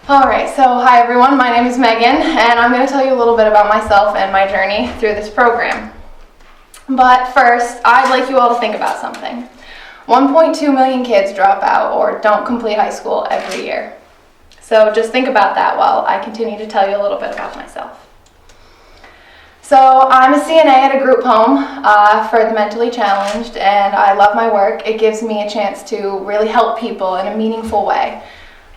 Alright, so hi everyone, my name is Megan, and I'm going to tell you a little bit about myself and my journey through this program. But first, I'd like you all to think about something. 1.2 million kids drop out or don't complete high school every year. So just think about that while I continue to tell you a little bit about myself. So I'm a CNA at a group home for the mentally challenged, and I love my work. It gives me a chance to really help people in a meaningful way.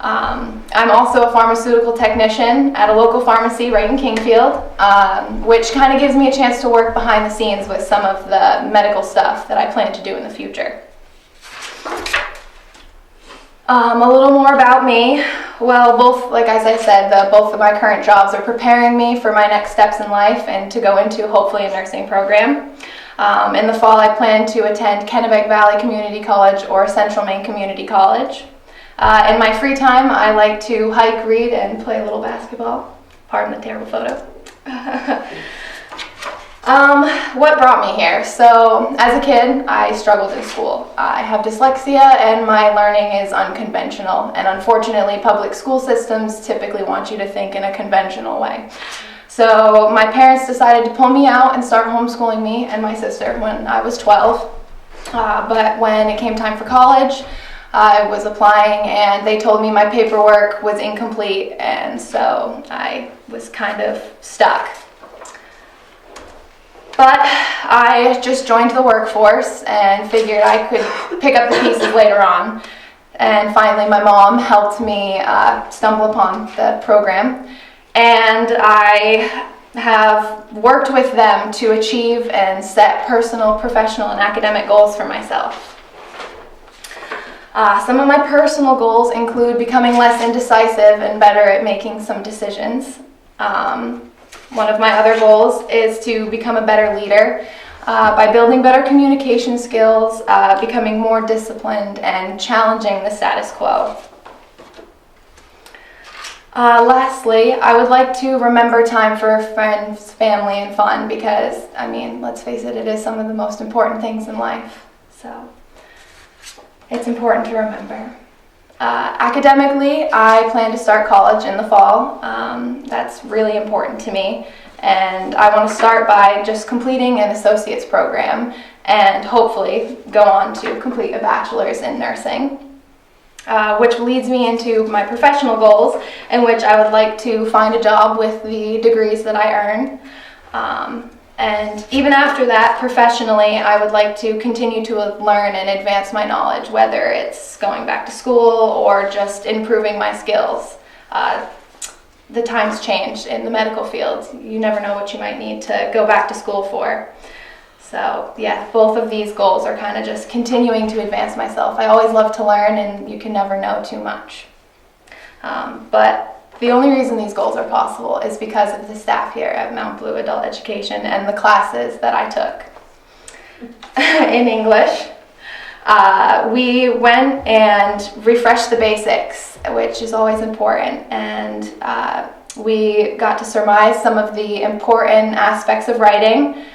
I'm also a pharmaceutical technician at a local pharmacy right in Kingfield, which kind of gives me a chance to work behind the scenes with some of the medical stuff that I plan to do in the future. A little more about me. Well, as I said, both of my current jobs are preparing me for my next steps in life and to go into hopefully a nursing program. In the fall, I plan to attend Kennebec Valley Community College or Central Maine Community College. In my free time, I like to hike, read, and play a little basketball. Pardon the terrible photo. What brought me here? So, as a kid, I struggled in school. I have dyslexia, and my learning is unconventional. And unfortunately, public school systems typically want you to think in a conventional way. So, my parents decided to pull me out and start homeschooling me and my sister when I was 12. But when it came time for college, I was applying and they told me my paperwork was incomplete, and so I was kind of stuck. But I just joined the workforce and figured I could pick up the pieces later on. And finally my mom helped me stumble upon the program, and I have worked with them to achieve and set personal, professional, and academic goals for myself. Some of my personal goals include becoming less indecisive and better at making some decisions. One of my other goals is to become a better leader by building better communication skills, becoming more disciplined, and challenging the status quo. Lastly, I would like to remember time for friends, family, and fun because, let's face it, it is some of the most important things in life. So it's important to remember. Academically, I plan to start college in the fall. That's really important to me. And I want to start by just completing an associate's program and hopefully go on to complete a bachelor's in nursing, which leads me into my professional goals, in which I would like to find a job with the degrees that I earn. And even after that, professionally, I would like to continue to learn and advance my knowledge, whether it's going back to school or just improving my skills. The times change in the medical field. You never know what you might need to go back to school for. So yeah, both of these goals are kind of just continuing to advance myself. I always love to learn, and you can never know too much. But the only reason these goals are possible is because of the staff here at Mount Blue Adult Education and the classes that I took. In English, we went and refreshed the basics, which is always important, and we got to surmise some of the important aspects of writing.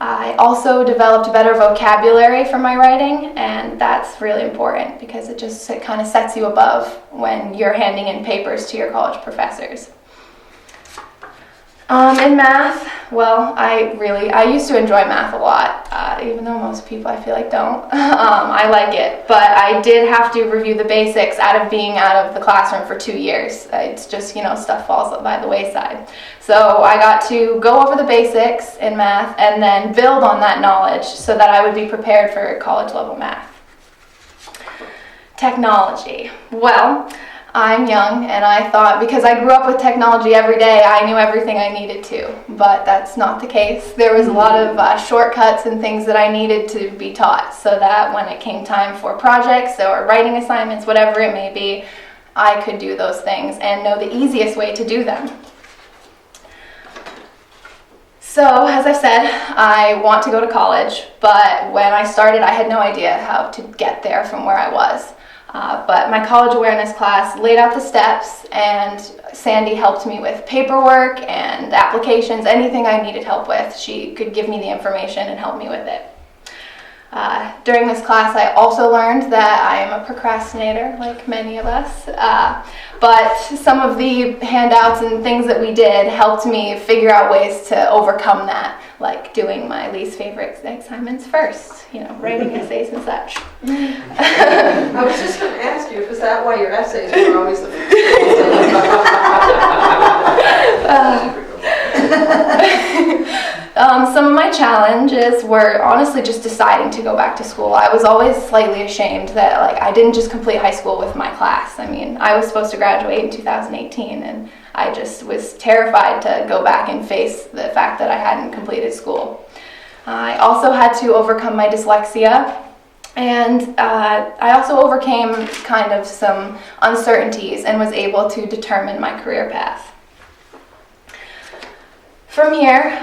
I also developed better vocabulary for my writing, and that's really important because it kind of sets you above when you're handing in papers to your college professors. In math, well, I used to enjoy math a lot, even though most people I feel like don't. I like it, but I did have to review the basics out of being out of the classroom for 2 years. It's just, stuff falls by the wayside. So I got to go over the basics in math and then build on that knowledge so that I would be prepared for college level math. Technology. Well, I'm young, and I thought because I grew up with technology every day, I knew everything I needed to, but that's not the case. There was a lot of shortcuts and things that I needed to be taught so that when it came time for projects or writing assignments, whatever it may be, I could do those things and know the easiest way to do them. So, as I said, I want to go to college, but when I started, I had no idea how to get there from where I was. But my college awareness class laid out the steps, and Sandy helped me with paperwork and applications, anything I needed help with. She could give me the information and help me with it. During this class, I also learned that I am a procrastinator, like many of us. But some of the handouts and things that we did helped me figure out ways to overcome that, like doing my least favorite assignments first, writing essays and such. I was just going to ask you, is that why your essays were always the first? Some of my challenges were honestly just deciding to go back to school. I was always slightly ashamed that I didn't just complete high school with my class. I mean, I was supposed to graduate in 2018, and I just was terrified to go back and face the fact that I hadn't completed school. I also had to overcome my dyslexia, and I also overcame kind of some uncertainties and was able to determine my career path. From here,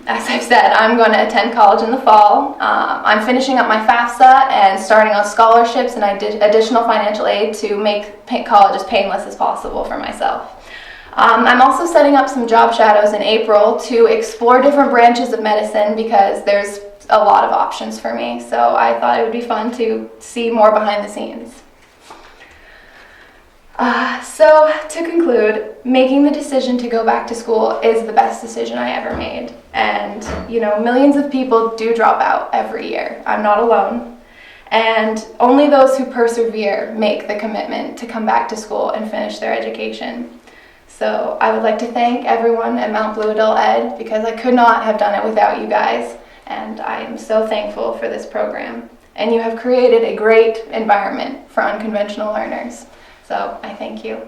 as I've said, I'm going to attend college in the fall. I'm finishing up my FAFSA and starting on scholarships, and I did additional financial aid to make college as painless as possible for myself. I'm also setting up some job shadows in April to explore different branches of medicine because there's a lot of options for me. So I thought it would be fun to see more behind the scenes. So to conclude, making the decision to go back to school is the best decision I ever made. And, millions of people do drop out every year. I'm not alone. And only those who persevere make the commitment to come back to school and finish their education. So I would like to thank everyone at Mount Blue Adult Ed because I could not have done it without you guys. And I am so thankful for this program. And you have created a great environment for unconventional learners. So I thank you.